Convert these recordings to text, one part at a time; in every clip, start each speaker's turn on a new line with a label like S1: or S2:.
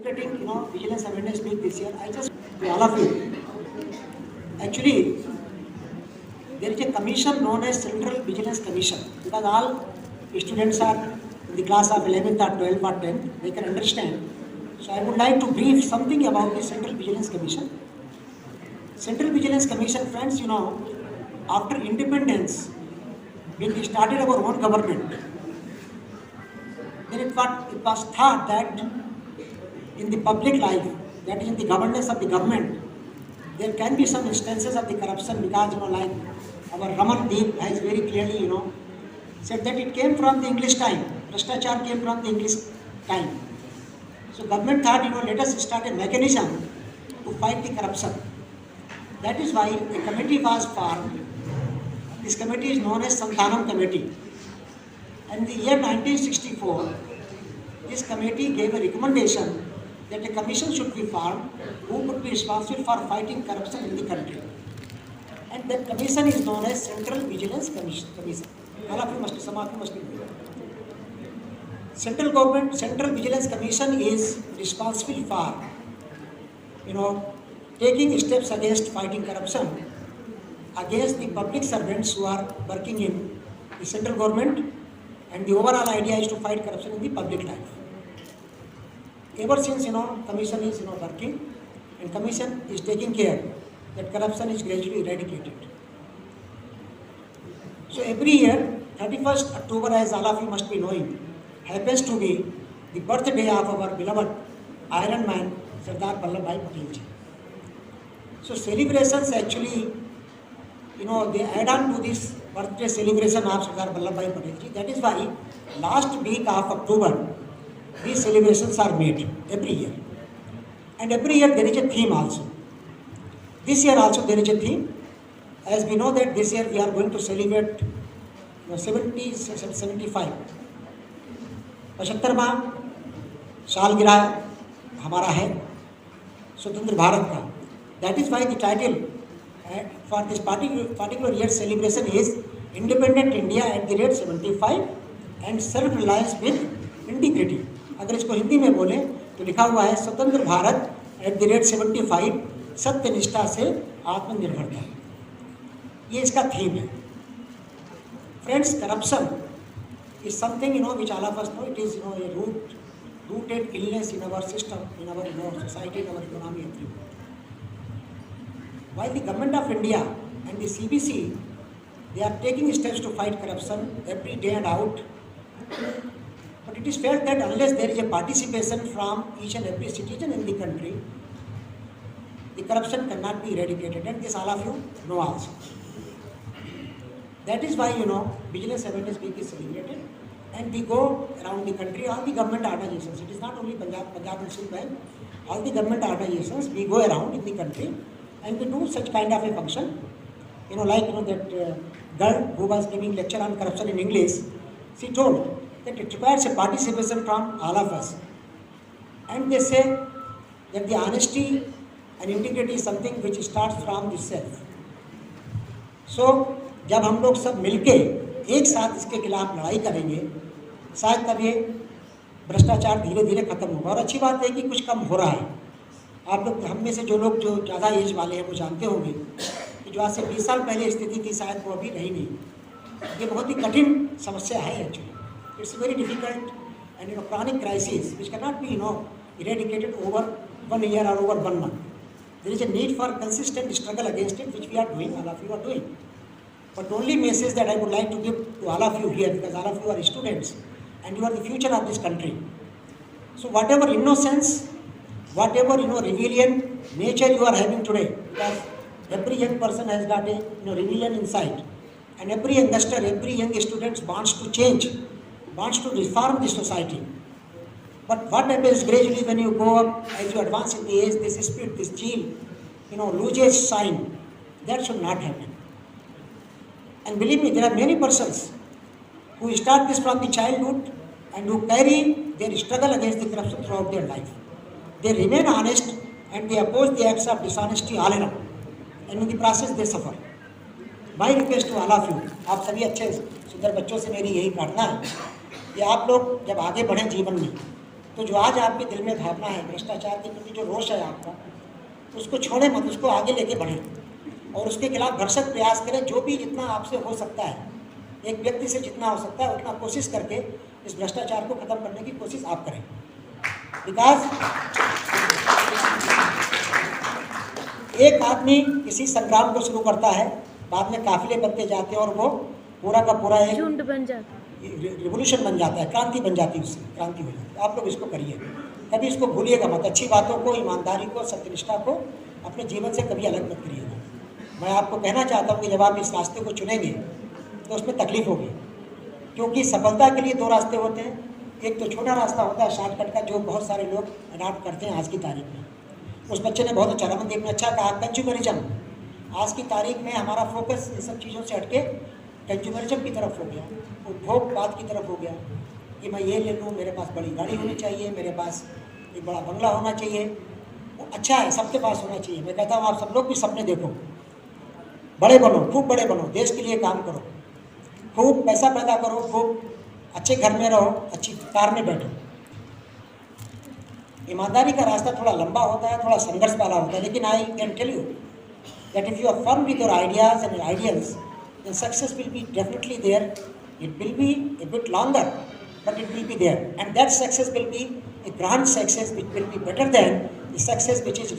S1: celebrating, Vigilance Awareness Week this year, I just to all of you. Actually, there is a commission known as Central Vigilance Commission, because all students are in the class of 11th or 12th or 10th, they can understand. So I would like to brief something about the Central Vigilance Commission. Central Vigilance Commission, friends, after independence, when we started our own government, then it was thought that in the public life, that is in the governance of the government, there can be some instances of the corruption, because like our Raman Deep has very clearly said that it came from the English time. Bhrashtachar came from the English time. So government thought, let us start a mechanism to fight the corruption. That is why a committee was formed. This committee is known as Santhanam Committee. And in the year 1964, this committee gave a recommendation that a commission should be formed who would be responsible for fighting corruption in the country. And that commission is known as Central Vigilance Commission. All of you must, some of you must be aware. Central Vigilance Commission is responsible for, taking steps against fighting corruption against the public servants who are working in the central government, and the overall idea is to fight corruption in the public life. Ever since, commission is, working, and commission is taking care that corruption is gradually eradicated. So every year, 31st October, as all of you must be knowing, happens to be the birthday of our beloved Iron Man, Sardar Vallabhbhai Patel ji. So celebrations actually, they add on to this birthday celebration of Sardar Vallabhbhai Patel ji. That is why last week of October, these celebrations are made every year. And every year there is a theme also. This year also there is a theme. As we know that this year we are going to celebrate 75 सालगिरह हमारा है स्वतंत्र भारत का. That is why the title for this particular year celebration is Independent India at the rate 75 and Self-Reliance with Integrity. अगर इसको हिंदी में बोले तो लिखा हुआ है स्वतंत्र भारत एट द रेट 75 सत्य निष्ठा से आत्मनिर्भरता. ये इसका थीम है. Friends, corruption is something which all of us know. It is a rooted illness in our system, in our society, in our economy, everywhere. While the government of India and the CBC, they are taking steps to fight corruption every day and out, but it is felt that unless there is a participation from each and every citizen in the country, the corruption cannot be eradicated, and this all of you know also. That is why, Vigilance Awareness Week is celebrated, and we go around the country, all the government organizations. It is not only Punjab National Bank, all the government organizations, we go around in the country, and we do such kind of a function. That girl who was giving lecture on corruption in English, she told that it requires a participation from all of us. And they say that the honesty and integrity is something which starts from the self. So, जब हम लोग सब मिलके एक साथ इसके खिलाफ लड़ाई करेंगे, शायद तब ये भ्रष्टाचार धीरे धीरे खत्म होगा. और अच्छी बात है कि कुछ कम हो रहा है. आप लोग हम में से जो लोग जो ज़्यादा एज वाले हैं वो जानते होंगे कि जो आज से 20 साल पहले स्थिति थी शायद वो अभी रही नहीं. ये बहुत ही कठिन समस्या है actually. It's very difficult and chronic crisis which can not be eradicated over 1 year or over 1 month. There is a need for consistent struggle against it, which we are doing, all of you are doing. But the only message that I would like to give to all of you here, because all of you are students and you are the future of this country. So whatever innocence, whatever rebellion nature you are having today, because every young person has got a rebellion inside, and every youngster, every young student wants to change, wants to reform the society. But what happens gradually when you go up, as you advance in the age, this spirit, this gene, loses shine. That should not happen. And believe me, there are many persons who start this from the childhood and who carry their struggle against the corruption throughout their life. They remain honest and they oppose the acts of dishonesty all around. And in the process they suffer. My request to all of you, आप सभी अच्छे सुंदर बच्चों से मेरी यही प्रार्थना है कि आप लोग जब आगे बढ़ें जीवन में तो जो आज आपके दिल में भावना है भ्रष्टाचार के प्रति, जो रोष है आपका, उसको छोड़े मत, उसको आगे लेके बढ़ें और उसके खिलाफ भरसक प्रयास करें। जो भी जितना आपसे हो सकता है, एक व्यक्ति से जितना हो सकता है उतना कोशिश करके इस भ्रष्टाचार को खत्म करने की कोशिश आप करें। बिकॉज एक आदमी किसी संग्राम को शुरू करता है, बाद में काफिले बनते जाते हैं और वो पूरा का पूरा एक
S2: झुंड बन जाता है,
S1: रिवोल्यूशन बन जाता है, क्रांति बन जाती है, उससे क्रांति हो जाती है। आप लोग इसको करिए, कभी इसको भूलिएगा मत। अच्छी बातों को, ईमानदारी को, सत्यनिष्ठा को अपने जीवन से कभी अलग मत करिएगा। मैं आपको कहना चाहता हूँ कि जब आप इस रास्ते को चुनेंगे तो उसमें तकलीफ होगी, क्योंकि सफलता के लिए दो रास्ते होते हैं। एक तो छोटा रास्ता होता है शॉर्टकट का, जो बहुत सारे लोग अडॉप्ट करते हैं आज की तारीख में। उस बच्चे ने बहुत अच्छा, रमनदीप ने अच्छा कहा, कंज्यूमरिज्म। आज की तारीख में हमारा फोकस इन सब चीज़ों से हटके कंज्यूमरिज्म की तरफ हो गया, उपभोगवाद की तरफ हो गया कि मैं ये ले लूँ, मेरे पास बड़ी गाड़ी होनी चाहिए, मेरे पास एक बड़ा बंगला होना चाहिए। वो अच्छा है, सबके पास होना चाहिए। मैं कहता हूँ आप सब लोग भी सपने देखो, बड़े बनो, खूब बड़े बनो, देश के लिए काम करो, खूब पैसा पैदा करो, खूब अच्छे घर में रहो, अच्छी कार में बैठो। ईमानदारी का रास्ता थोड़ा लंबा होता है, थोड़ा संघर्ष वाला होता है, लेकिन I can tell you that if you are firm with your ideas and ideals, then success will be definitely there. It will be a bit longer, but it will be there, and that success will be a grand success which will be better than the success which is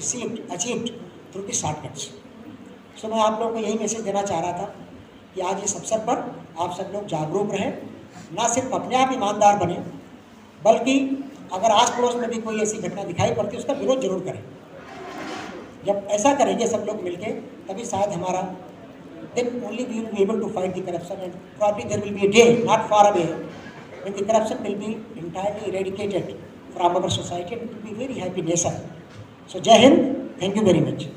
S1: achieved through the shortcuts. So मैं आप लोगों को यही message देना चाह रहा था कि आज इस अवसर पर आप सब लोग जागरूक रहें, ना सिर्फ अपने आप ईमानदार बने, बल्कि अगर आस पड़ोस में भी कोई ऐसी घटना दिखाई पड़ती है उसका विरोध जरूर करें। जब ऐसा करेंगे सब लोग मिलके, तभी शायद हमारा, then only we will be able to fight the corruption, and probably there will be a day not far away when the corruption will be entirely eradicated from our society, and it will be a very happy nation. So Jai Hind, thank you very much.